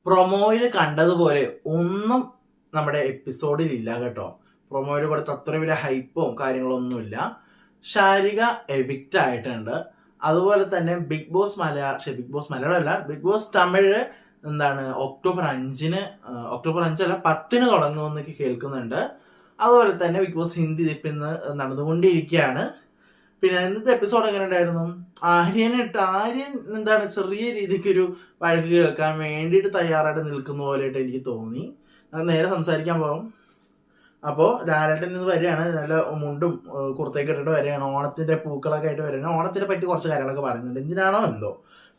പ്രൊമോയിൽ കണ്ടതുപോലെ ഒന്നും നമ്മുടെ എപ്പിസോഡിൽ ഇല്ല കേട്ടോ. പ്രൊമോയിൽ കൊടുത്ത അത്ര വലിയ ഹൈപ്പോ കാര്യങ്ങളൊന്നുമില്ല. ശാരിക എവിക്റ്റ് ആയിട്ടുണ്ട്. അതുപോലെ തന്നെ ബിഗ് ബോസ് മലയാളം അല്ല, ബിഗ് ബോസ് തമിഴ് ഒക്ടോബർ 5-ന്, ഒക്ടോബർ 5 10-ന് തുടങ്ങുമെന്നൊക്കെ കേൾക്കുന്നുണ്ട്. അതുപോലെ തന്നെ ബിഗ് ബോസ് ഹിന്ദി ഇപ്പം ഇന്ന് നടന്നുകൊണ്ടിരിക്കുകയാണ്. പിന്നെ ഇന്നത്തെ എപ്പിസോഡ് എങ്ങനെ ഉണ്ടായിരുന്നു? ആര്യൻ ചെറിയ രീതിക്കൊരു വഴക്ക് കേൾക്കാൻ വേണ്ടിയിട്ട് തയ്യാറായിട്ട് നിൽക്കുന്ന പോലെയായിട്ട് എനിക്ക് തോന്നി. നേരെ സംസാരിക്കാൻ പോകും. അപ്പോൾ ലാലേട്ടൻ ഇന്ന് വരികയാണ്, നല്ല മുണ്ടും കുർത്തയൊക്കെ ഇട്ടിട്ട് വരികയാണ്, ഓണത്തിന്റെ പൂക്കളൊക്കെ ആയിട്ട് വരികയാണ്. ഓണത്തിനെ പറ്റി കുറച്ച് കാര്യങ്ങളൊക്കെ പറയുന്നുണ്ട്, എന്തിനാണോ എന്തോ.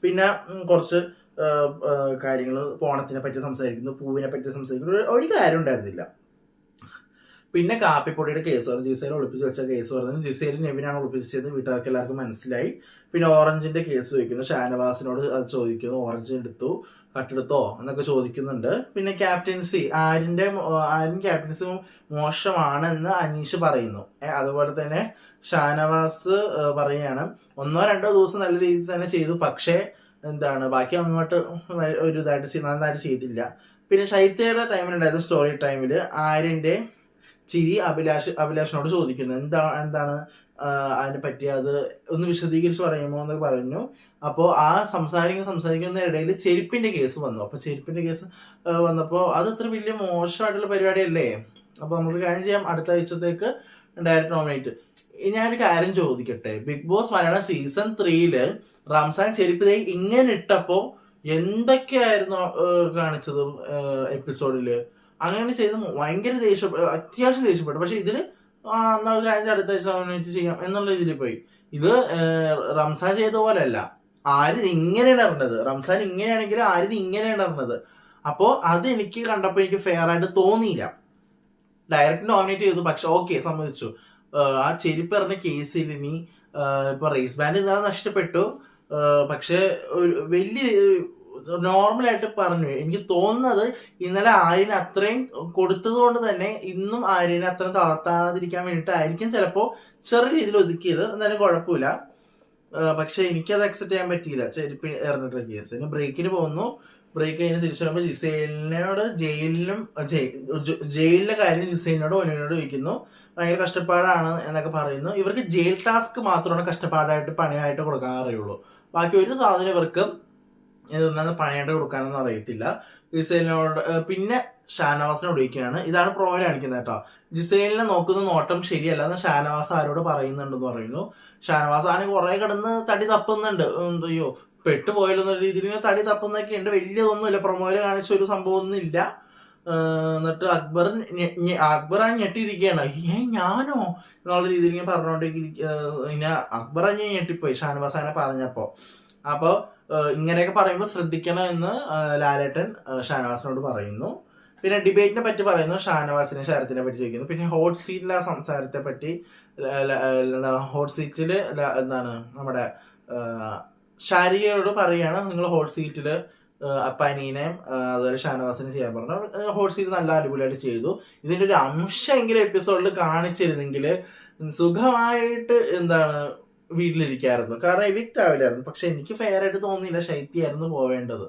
പിന്നെ കുറച്ച് കാര്യങ്ങൾ ഓണത്തിനെ പറ്റി സംസാരിക്കുന്നു, പൂവിനെ പറ്റി സംസാരിക്കുന്നു. ഒരു കാര്യം ഉണ്ടായിരുന്നില്ല. പിന്നെ കാപ്പിപ്പൊടിയുടെ കേസ് പറഞ്ഞു, ജിസേൽ ഒളിപ്പിച്ച് വെച്ച കേസ് പറഞ്ഞു. ജിസേൽ നെവിനാണ് ഒളിപ്പിച്ചത്, വീട്ടുകാർക്ക് എല്ലാവർക്കും മനസ്സിലായി. പിന്നെ ഓറഞ്ചിന്റെ കേസ് ചോദിക്കുന്നു, ഷാനവാസിനോട് അത് ചോദിക്കുന്നു, ഓറഞ്ച് കട്ടെടുത്തോ എന്നൊക്കെ ചോദിക്കുന്നുണ്ട്. പിന്നെ ക്യാപ്റ്റൻസി ആര്യൻ ക്യാപ്റ്റൻസി മോശമാണെന്ന് അനീഷ് പറയുന്നു. അതുപോലെ തന്നെ ഷാനവാസ് പറയുകയാണ് 1-2 ദിവസം നല്ല രീതിയിൽ തന്നെ ചെയ്തു, പക്ഷേ ബാക്കി അങ്ങോട്ട് ഒരു നന്നായിട്ട് ചെയ്തില്ല. പിന്നെ ശൈത്യയുടെ ടൈമിലുണ്ടായത് സ്റ്റോറി ടൈമിൽ ആര്യന്റെ ചിരി അഭിലാഷിനോട് ചോദിക്കുന്നു, എന്താണ് അതിനെ പറ്റി, അത് ഒന്ന് വിശദീകരിച്ച് പറയുമോ എന്ന് പറഞ്ഞു. അപ്പോൾ ആ സംസാരിക്കുന്ന ഇടയിൽ ചെരുപ്പിന്റെ കേസ് വന്നു. അപ്പൊ ചെരുപ്പിന്റെ കേസ് വന്നപ്പോൾ അത് അത്ര വലിയ മോശമായിട്ടുള്ള പരിപാടിയല്ലേ. അപ്പൊ നമുക്ക് കാര്യം ചെയ്യാം, അടുത്ത ആഴ്ചത്തേക്ക് ഡയറക്റ്റ് നോമിനേറ്റ്. ഞാനൊരു കാര്യം ചോദിക്കട്ടെ, ബിഗ് ബോസ് മലയാളം സീസൺ 3 റംസാൻ ചെരുപ്പ് ഇങ്ങനെ ഇട്ടപ്പോ എന്തൊക്കെയായിരുന്നു കാണിച്ചത് എപ്പിസോഡില്? അങ്ങനെ ചെയ്ത് ഭയങ്കര അത്യാവശ്യം ദേഷ്യപ്പെട്ടു. പക്ഷെ ഇതില് അടുത്ത ആഴ്ച നോമിനേറ്റ് ചെയ്യാം എന്നുള്ള രീതിയിൽ പോയി. ഇത് റംസാൻ ചെയ്ത പോലെ അല്ല, ആര്യൻ ഇങ്ങനെയാണ് ഇറങ്ങുന്നത്. റംസാൻ ഇങ്ങനെയാണെങ്കിൽ ആര്യൻ ഇങ്ങനെയാണ് ഇറങ്ങുന്നത്. അപ്പോ അത് എനിക്ക് കണ്ടപ്പോ എനിക്ക് ഫെയർ ആയിട്ട് തോന്നിയില്ല. ഡയറക്റ്റ് നോമിനേറ്റ് ചെയ്തു, പക്ഷെ ഓക്കെ സമ്മതിച്ചു. ആ ചെരുപ്പ് ഇറങ്ങിയ കേസിൽ ഇനി ഇപ്പൊ റേസ് ബാൻഡ് ഇന്നലെ നഷ്ടപ്പെട്ടു, പക്ഷെ വലിയ നോർമലായിട്ട് പറഞ്ഞു. എനിക്ക് തോന്നുന്നത് ഇന്നലെ ആര്യന് അത്രയും കൊടുത്തത് കൊണ്ട് തന്നെ ഇന്നും ആര്യനെ അത്രയും തളർത്താതിരിക്കാൻ വേണ്ടിയിട്ടായിരിക്കും ചിലപ്പോ ചെറിയ രീതിയിൽ ഒതുക്കിയത്. എന്നാലും കുഴപ്പമില്ല. പക്ഷെ എനിക്കത് അക്സെപ്റ്റ് ചെയ്യാൻ പറ്റിയില്ല, ചെരുപ്പ് ഇറങ്ങിയിട്ടുള്ള കേസ്. ഇനി ബ്രേക്കിന് പോകുന്നു. ബ്രേക്ക് കഴിഞ്ഞ് തിരിച്ചു വരുമ്പോൾ ജിസേലിനോട് ജയിലിലെ കാര്യം ജിസേലിനോട് ഒന്നിനോട് ചോദിക്കുന്നു. ഭയങ്കര കഷ്ടപ്പാടാണ് എന്നൊക്കെ പറയുന്നു. ഇവർക്ക് ജയിൽ ടാസ്ക് മാത്രമാണ് കഷ്ടപ്പാടായിട്ട് പണിയായിട്ട് കൊടുക്കാൻ അറിയുള്ളൂ. ബാക്കി ഒരു സാധനം ഇവർക്ക് പണിയായിട്ട് കൊടുക്കാനൊന്നും അറിയത്തില്ല. ജിസേലിനോട് പിന്നെ ഷാനവാസിനോട് ചോദിക്കുകയാണ്. ഇതാണ് പ്രോയിൽ കാണിക്കുന്നത് കേട്ടോ. ജിസേലിനെ നോക്കുന്ന നോട്ടം ശരിയല്ല എന്ന് ഷാനവാസ് ആരോട് പറയുന്നുണ്ടെന്ന് പറയുന്നു. ഷാനവാസ് ആണെങ്കിൽ കുറെ കിടന്ന് തടി തപ്പുന്നുണ്ട്. അയ്യോ പെട്ടുപോയല്ലോ എന്ന രീതിയിൽ തടി തപ്പുന്നൊക്കെ ഉണ്ട്. വലിയതൊന്നുമില്ല, പ്രൊമോയിൽ കാണിച്ച ഒരു സംഭവമൊന്നും ഇല്ല. എന്നിട്ട് അക്ബറാണ് ഞെട്ടിയിരിക്കുകയാണ്. ഞാനോ എന്നുള്ള രീതിയിൽ ഇങ്ങനെ പറഞ്ഞോണ്ടിരിക്കുക. അക്ബർ ഞെട്ടിപ്പോയി ഷാനവാസ് അങ്ങനെ പറഞ്ഞപ്പോ. അപ്പൊ ഇങ്ങനെയൊക്കെ പറയുമ്പോൾ ശ്രദ്ധിക്കണം എന്ന് ലാലേട്ടൻ ഷാനവാസിനോട് പറയുന്നു. പിന്നെ ഡിബേറ്റിനെ പറ്റി പറയുന്നു, ഷാനവാസിനെ ശരത്തിനെ പറ്റി ചോദിക്കുന്നു. പിന്നെ ഹോട്ട് സീറ്റിലെ സംസാരത്തെ പറ്റി ഹോട്ട് സീറ്റില് നമ്മുടെ ഷാരികയോട് പറയുകയാണ്, നിങ്ങൾ ഹോട്ട് സീറ്റില് അപ്പാനീനെയും അതുപോലെ ഷാനവാസിനെ ചെയ്യാൻ പറഞ്ഞു. ഹോട്ട് സീറ്റ് നല്ല അടിപൊളിയായിട്ട് ചെയ്തു. ഇതിന്റെ ഒരു അംശമെങ്കിലും എപ്പിസോഡിൽ കാണിച്ചിരുന്നെങ്കിൽ സുഖമായിട്ട് വീട്ടിലിരിക്കായിരുന്നു. കാരണം എവിക്റ്റ് ആവില്ലായിരുന്നു. പക്ഷെ എനിക്ക് ഫെയർ ആയിട്ട് തോന്നിയില്ല, ശൈത്യായിരുന്നു പോവേണ്ടത്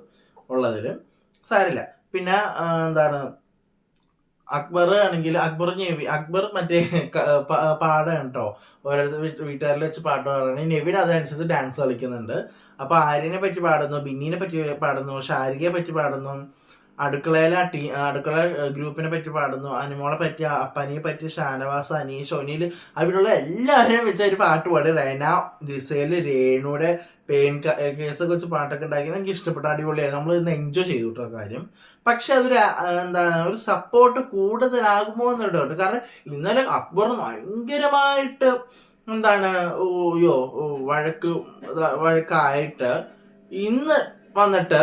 ഉള്ളതില്. സാരില്ല. പിന്നെ അക്ബർ ആണെങ്കിൽ അക്ബർ മറ്റേ പാടാണ് കേട്ടോ. ഓരോരുത്തർ വീട്ടുകാരിൽ വെച്ച് പാട്ട് പാടുകയാണ്. നെവിൻ അതനുസരിച്ച് ഡാൻസ് കളിക്കുന്നുണ്ട്. അപ്പൊ ആര്യനെ പറ്റി പാടുന്നു, ബിന്നിനെ പറ്റി പാടുന്നു, ഷാരികയെ പറ്റി പാടുന്നു, അടുക്കള ഗ്രൂപ്പിനെ പറ്റി പാടുന്നു, അനുമോളെ പറ്റി, അപ്പനിയെ പറ്റി, ഷാനവാസ്, അനീഷ്, ഒനിൽ, അവിടെയുള്ള എല്ലാവരെയും വെച്ച് ഒരു പാട്ട് പാടി. റെന, ജിസേല്, രേണുയുടെ പെയിൻ കേസൊക്കെ വെച്ച് പാട്ടൊക്കെ ഉണ്ടാക്കി. എനിക്ക് ഇഷ്ടപ്പെട്ട, അടിപൊളിയായിരുന്നു. നമ്മൾ ഇന്ന് എൻജോയ് ചെയ്തിട്ടുള്ള കാര്യം. പക്ഷെ അതൊരു ഒരു സപ്പോർട്ട് കൂടുതലാകുമോ എന്ന് ഡൗട്ട്. കാരണം ഇന്നലെ അക്ബർ ഭയങ്കരമായിട്ട് വഴക്കായിട്ട് ഇന്ന് വന്നിട്ട്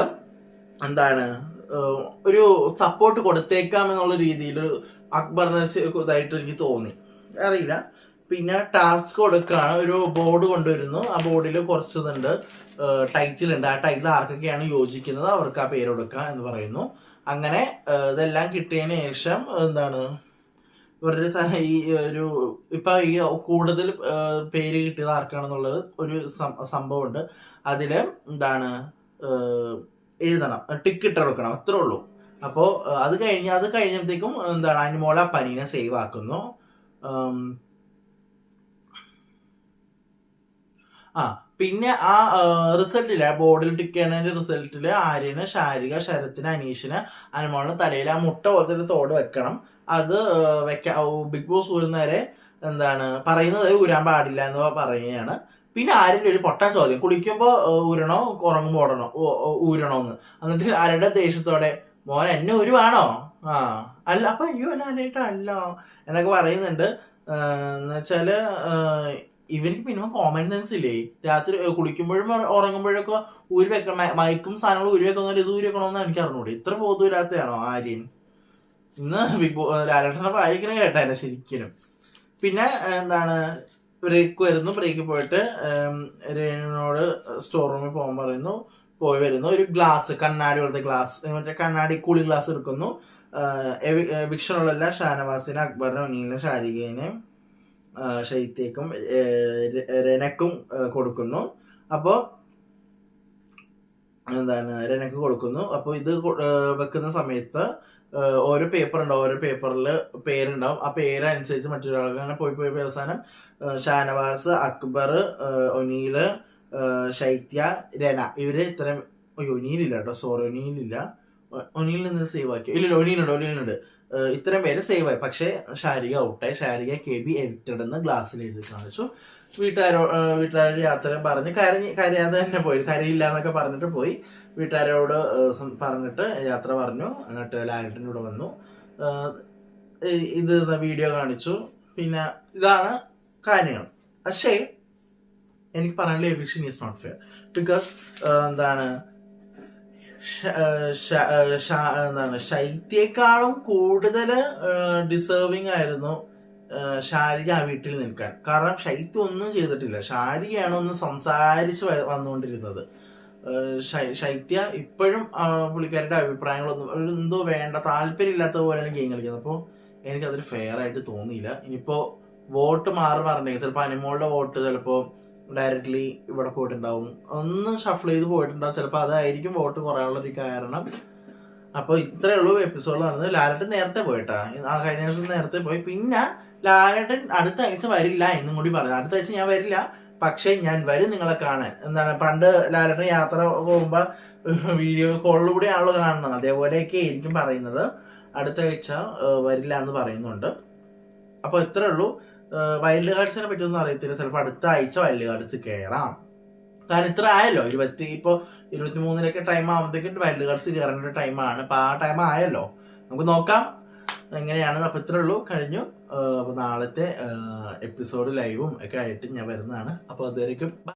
ഒരു സപ്പോർട്ട് കൊടുത്തേക്കാം എന്നുള്ള രീതിയിൽ അക്ബറിന് ഇതായിട്ട് എനിക്ക് തോന്നി, അറിയില്ല. പിന്നെ ടാസ്ക് കൊടുക്കുകയാണ്, ഒരു ബോർഡ് കൊണ്ടുവരുന്നു. ആ ബോർഡിൽ കുറച്ചതുണ്ട്, ടൈറ്റിൽ ഉണ്ട്. ആ ടൈറ്റിൽ ആർക്കൊക്കെയാണ് യോജിക്കുന്നത് അവർക്ക് ആ പേര് കൊടുക്കുക എന്ന് പറയുന്നു. അങ്ങനെ ഇതെല്ലാം കിട്ടിയതിന് ശേഷം ഇവരുടെ ഈ ഒരു ഇപ്പൊ ഈ കൂടുതൽ പേര് കിട്ടിയത് ആർക്കാണെന്നുള്ളത് ഒരു സംഭവമുണ്ട്. അതില് എഴുതണം, ടിക്ക് ഇട്ട് കൊടുക്കണം, അത്രേ ഉള്ളൂ. അപ്പോൾ അത് കഴിഞ്ഞപ്പോഴത്തേക്കും എന്താണ് അനുമോള പനീനെ സേവ് ആക്കുന്നു. പിന്നെ ആ റിസൾട്ടില് ബോർഡിൽ ടിക്ക് ചെയ്യുന്നതിന്റെ റിസൾട്ടില് ആര്യന്, ശാരിക, ശരത്തിന്, അനീഷിന്, അനുമോളിന് തലയിൽ ആ മുട്ട പോലത്തെ ഒരു തോട് വെക്കണം. അത് ബിഗ് ബോസ് ഊരുന്നവരെ എന്താണ് പറയുന്നത് ഊരാൻ പാടില്ല എന്ന് പറയുകയാണ്. പിന്നെ ആര്യന്റെ ഒരു പൊട്ട ചോദ്യം, കുളിക്കുമ്പോ ഊരണോ ഉറങ്ങുമ്പോ ഊരണോന്ന്. എന്നിട്ട് ആരുടെ ദേഷ്യത്തോടെ മോൻ എന്നെ ഊരുവാണോ? അല്ല, അപ്പൊ അയ്യോ അല്ല അല്ല എന്നൊക്കെ പറയുന്നുണ്ട്. എന്നുവെച്ചാല് ഇവർക്ക് മിനിമം കോമൺ സെൻസ് ഇല്ലേ? രാത്രി കുളിക്കുമ്പോഴും ഉറങ്ങുമ്പോഴൊക്കെ ഊരി വെക്കണം, മയക്കും സാധനങ്ങൾ ഊരി വെക്കുന്ന ഇത് ഊരി വെക്കണമെന്ന് എനിക്ക് അറിഞ്ഞൂടെ. ഇത്ര ബോധമില്ലാത്തതാണോ ആര്യൻ? ഇന്ന് ലാലേട്ടനെ വായിക്കണേ കേട്ടായിരുന്നു ശരിക്കും. പിന്നെ എന്താണ് ബ്രേക്ക് വരുന്നു, ബ്രേക്ക് പോയിട്ട് രേണുവിനോട് സ്റ്റോർ റൂമിൽ പോകാൻ പറയുന്നു. പോയി വരുന്നു, ഒരു ഗ്ലാസ്, കണ്ണാടി പോലത്തെ ഗ്ലാസ്, മറ്റേ കണ്ണാടി കൂളിംഗ് ഗ്ലാസ് എടുക്കുന്നു. എവിക്ഷനുള്ള ഷാനവാസിനെ, അക്ബറിനെ, ഒനീലിനെ, ശാരികേനെയും ഷൈത്തേക്കും രനക്കും കൊടുക്കുന്നു. അപ്പോൾ എന്താണ് രനക്ക് കൊടുക്കുന്നു. അപ്പോൾ ഇത് വെക്കുന്ന സമയത്ത് ഓരോ പേപ്പർ ഉണ്ടാവും, ഓരോ പേപ്പറിൽ പേരുണ്ടാവും. ആ പേരനുസരിച്ച് മറ്റൊരാൾക്ക് അങ്ങനെ പോയി അവസാനം ഷാനവാസ്, അക്ബർ, ഒനീല്, ശൈത്യ, രന ഇവര് ഇത്രയും. ഒനീലില്ല കേട്ടോ, സോറി ഒനീലില്ല, ഒനീലിൽ നിന്ന് സേവ് ആക്കി. ഇല്ലല്ലോ, ഒനീലുണ്ട്. ഇത്രയും പേര് സേവ് ആയി. പക്ഷെ ശാരിക ഔട്ടായി. ശാരിക KB എവിക്റ്റഡ് എന്ന് ഗ്ലാസ്സിൽ എഴുതി കാണിച്ചു. വീട്ടുകാരോട് യാത്ര പറഞ്ഞ് കരയാതെ തന്നെ പോയി, കരയില്ല എന്നൊക്കെ പറഞ്ഞിട്ട് പോയി. വീട്ടുകാരോട് പറഞ്ഞിട്ട് യാത്ര പറഞ്ഞു. എന്നിട്ട് ലാലേട്ടൻ്റെ കൂടെ വന്നു, ഇത് വീഡിയോ കാണിച്ചു. പിന്നെ ഇതാണ് കാര്യങ്ങൾ. പക്ഷേ എനിക്ക് പറയാനുള്ള eviction is not fair. Because എന്താണ് ശൈത്യയെക്കാളും കൂടുതൽ ഡിസേർവിങ് ആയിരുന്നു ശാരിക ആ വീട്ടിൽ നിൽക്കാൻ. കാരണം ശൈത്യം ഒന്നും ചെയ്തിട്ടില്ല, ശാരികയാണ് ഒന്ന് സംസാരിച്ച് വന്നുകൊണ്ടിരുന്നത്. ശൈത്യ ഇപ്പോഴും പുള്ളിക്കാരുടെ അഭിപ്രായങ്ങളൊന്നും എന്തോ വേണ്ട, താല്പര്യമില്ലാത്ത പോലെയാണ് ഗെയിം കളിക്കുന്നത്. അപ്പോൾ എനിക്കതൊരു ഫെയർ ആയിട്ട് തോന്നിയില്ല. ഇനിയിപ്പോ വോട്ട് പറഞ്ഞെങ്കിൽ ചിലപ്പോൾ അനുമോളുടെ വോട്ട് ചിലപ്പോൾ ഡയറക്ട്ലി ഇവിടെ പോയിട്ടുണ്ടാവും, ഒന്ന് ഷഫിൾ ചെയ്ത് പോയിട്ടുണ്ടാവും. ചിലപ്പോൾ അതായിരിക്കും വോട്ട് കുറയാനുള്ളൊരു കാരണം. അപ്പോൾ ഇത്രയേ ഉള്ളൂ എപ്പിസോഡ് നടന്നത്. ലാലേട്ടൻ നേരത്തെ പോയിട്ടാ, കഴിഞ്ഞ ദിവസം നേരത്തെ പോയി. പിന്നെ ലാലേട്ടൻ അടുത്ത ആഴ്ച വരില്ല എന്നും കൂടി പറഞ്ഞു. അടുത്ത ആഴ്ച ഞാൻ വരില്ല, പക്ഷെ ഞാൻ വരും നിങ്ങളെ കാണാൻ. എന്താണ് പണ്ട് ലാലേട്ടൻ യാത്ര പോകുമ്പോൾ വീഡിയോ കോളിലൂടെ ആണല്ലോ കാണുന്നത്, അതേപോലെയൊക്കെ ആയിരിക്കും പറയുന്നത്. അടുത്ത ആഴ്ച വരില്ല എന്ന് പറയുന്നുണ്ട്. അപ്പോൾ ഇത്രേ ഉള്ളൂ. വൈൽഡ് കാർഡ്സിനെ പറ്റിയൊന്നും അറിയത്തില്ല, ചിലപ്പോൾ അടുത്ത ആഴ്ച വൈൽഡ് കാർഡ്സ് കയറാം. കാരണം ഇത്ര ആയല്ലോ, 23 ടൈം ആകുമ്പോഴത്തേക്കും വൈൽഡ് കാർഡ്സ് കയറേണ്ട ടൈമാണ്. അപ്പൊ ആ ടൈം ആയല്ലോ, നമുക്ക് നോക്കാം എങ്ങനെയാണ്. അപ്പൊ ഇത്രേ ഉള്ളൂ, കഴിഞ്ഞു. അപ്പൊ നാളത്തെ എപ്പിസോഡ് ലൈവും ഒക്കെ ആയിട്ട് ഞാൻ വരുന്നതാണ്. അപ്പൊ അതുവരെയ്ക്കും